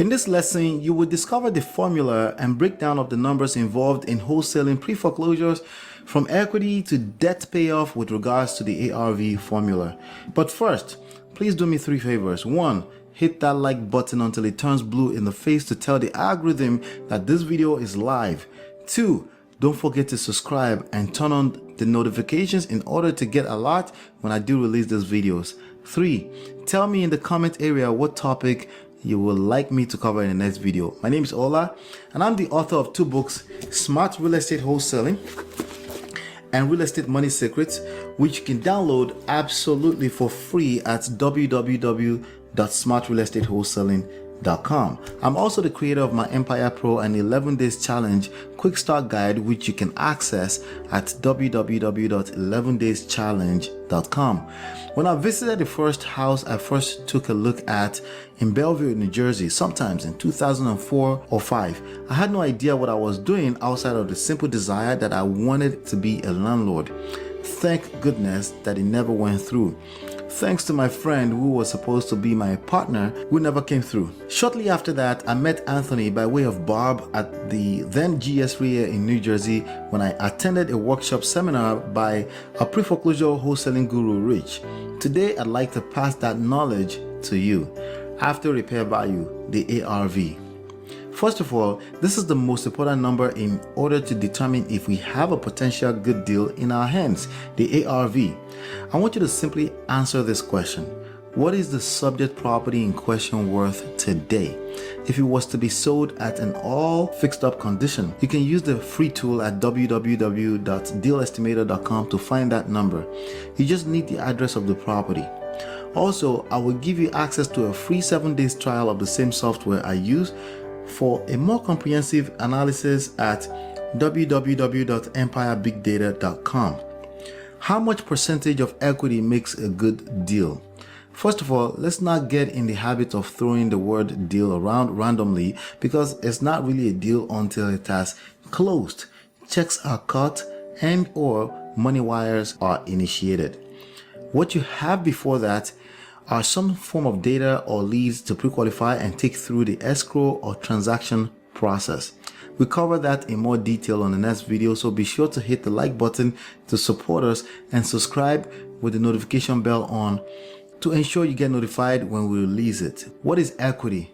In this lesson, you will discover the formula and breakdown of the numbers involved in wholesaling pre-foreclosures from equity to debt payoff with regards to the ARV formula. But first, please do me 3 favors. 1, hit that like button until it turns blue in the face to tell the algorithm that this video is live. 2, don't forget to subscribe and turn on the notifications in order to get alert when I do release these videos. 3, tell me in the comment area what topic you would like me to cover in the next video. My name is Ola and I'm the author of 2 books, Smart Real Estate Wholesaling and Real Estate Money Secrets, which you can download absolutely for free at www.smartrealestatewholesaling.com. I'm also the creator of my Empire Pro and 11 Days Challenge Quick Start Guide, which you can access at www.11dayschallenge.com. When I visited the first house I first took a look at in Bellevue, New Jersey, sometimes in 2004 or 5, I had no idea what I was doing outside of the simple desire that I wanted to be a landlord. Thank goodness that it never went through. Thanks to my friend who was supposed to be my partner, who never came through. Shortly after that, I met Anthony by way of Bob at the then GS RIA in New Jersey when I attended a workshop seminar by a pre-foreclosure wholesaling guru, Rich. Today, I'd like to pass that knowledge to you. After repair value, the ARV. First of all, this is the most important number in order to determine if we have a potential good deal in our hands, the ARV. I want you to simply answer this question. What is the subject property in question worth today? If it was to be sold at an all fixed up condition, you can use the free tool at www.dealestimator.com to find that number. You just need the address of the property. Also, I will give you access to a free 7 days trial of the same software I use for a more comprehensive analysis at www.empirebigdata.com. How much percentage of equity makes a good deal? First of all, let's not get in the habit of throwing the word deal around randomly because it's not really a deal until it has closed, checks are cut, and or money wires are initiated. What you have before that are some form of data or leads to pre-qualify and take through the escrow or transaction process. We cover that in more detail on the next video, so be sure to hit the like button to support us and subscribe with the notification bell on to ensure you get notified when we release it. What is equity?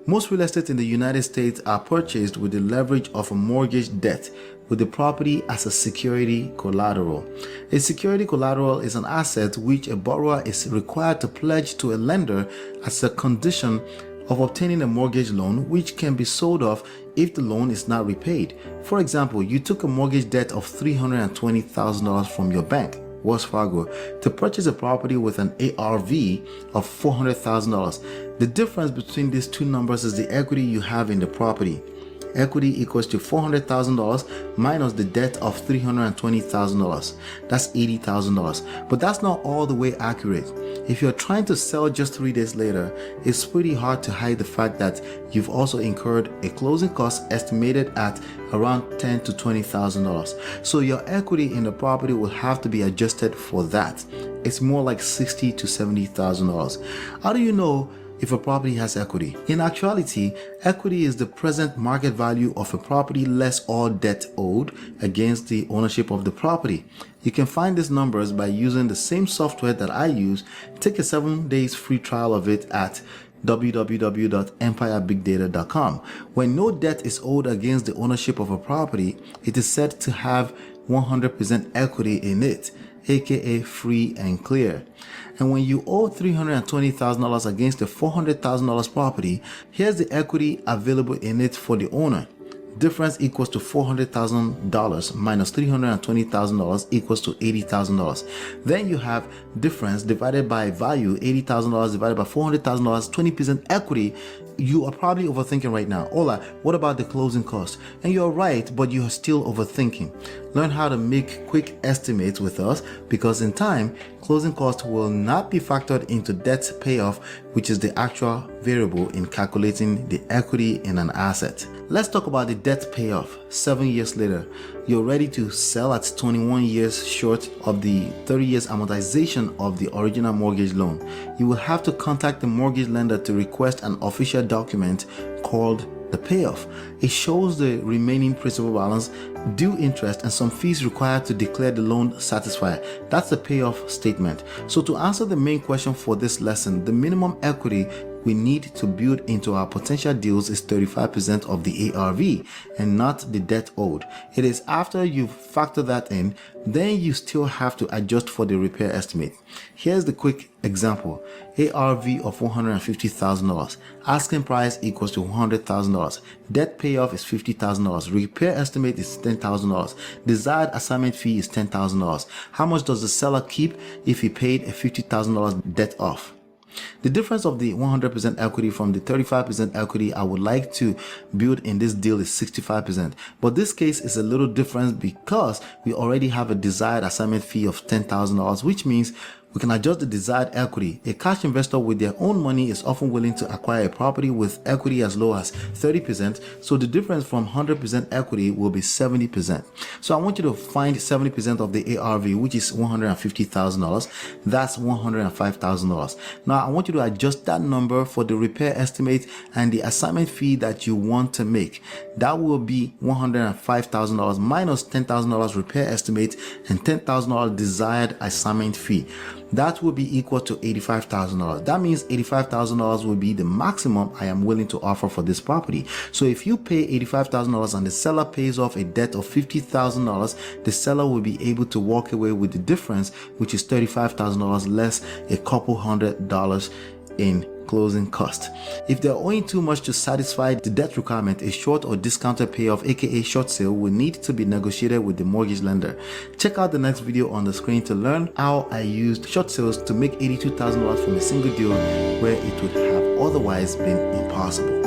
Most real estate in the United States are purchased with the leverage of a mortgage debt with the property as a security collateral. A security collateral is an asset which a borrower is required to pledge to a lender as a condition of obtaining a mortgage loan, which can be sold off if the loan is not repaid. For example, you took a mortgage debt of $320,000 from your bank, Wells Fargo, to purchase a property with an ARV of $400,000. The difference between these two numbers is the equity you have in the property. Equity equals to $400,000 minus the debt of $320,000. That's $80,000. But that's not all the way accurate. If you're trying to sell just 3 days later, it's pretty hard to hide the fact that you've also incurred a closing cost estimated at around $10,000 to $20,000. So your equity in the property will have to be adjusted for that. It's more like $60,000 to $70,000. How do you know if a property has equity? In actuality, equity is the present market value of a property less all debt owed against the ownership of the property. You can find these numbers by using the same software that I use. Take a 7 days free trial of it at www.empirebigdata.com. When no debt is owed against the ownership of a property, it is said to have 100% equity in it, aka free and clear. And when you owe $320,000 against a $400,000 property, here's the equity available in it for the owner. Difference equals to $400,000 minus $320,000 equals to $80,000. Then you have difference divided by value, $80,000 divided by $400,000, 20% equity. You are probably overthinking right now. Ola, what about the closing cost? And you're right, but you are still overthinking. Learn how to make quick estimates with us because in time, closing costs will not be factored into debt payoff, which is the actual variable in calculating the equity in an asset. Let's talk about the debt payoff. 7 years later, you're ready to sell at 21 years short of the 30 years amortization of the original mortgage loan. You will have to contact the mortgage lender to request an official document called the payoff. It shows the remaining principal balance, due interest, and some fees required to declare the loan satisfied. That's the payoff statement. So to answer the main question for this lesson, the minimum equity we need to build into our potential deals is 35% of the ARV and not the debt owed. It is after you factor that in, then you still have to adjust for the repair estimate. Here's the quick example. ARV of $150,000. Asking price equals to $100,000. Debt payoff is $50,000. Repair estimate is $10,000. Desired assignment fee is $10,000. How much does the seller keep if he paid a $50,000 debt off? The difference of the 100% equity from the 35% equity I would like to build in this deal is 65%. But this case is a little different because we already have a desired assignment fee of $10,000, which means we can adjust the desired equity. A cash investor with their own money is often willing to acquire a property with equity as low as 30%. So the difference from 100% equity will be 70%. So I want you to find 70% of the ARV, which is $150,000. That's $105,000. Now I want you to adjust that number for the repair estimate and the assignment fee that you want to make. That will be $105,000 minus $10,000 repair estimate and $10,000 desired assignment fee. That will be equal to $85,000. That means $85,000 will be the maximum I am willing to offer for this property. So if you pay $85,000 and the seller pays off a debt of $50,000, the seller will be able to walk away with the difference, which is $35,000 less a couple $100 in closing cost. If they're owing too much to satisfy the debt requirement, a short or discounted payoff, aka short sale, will need to be negotiated with the mortgage lender. Check out the next video on the screen to learn how I used short sales to make $82,000 from a single deal where it would have otherwise been impossible.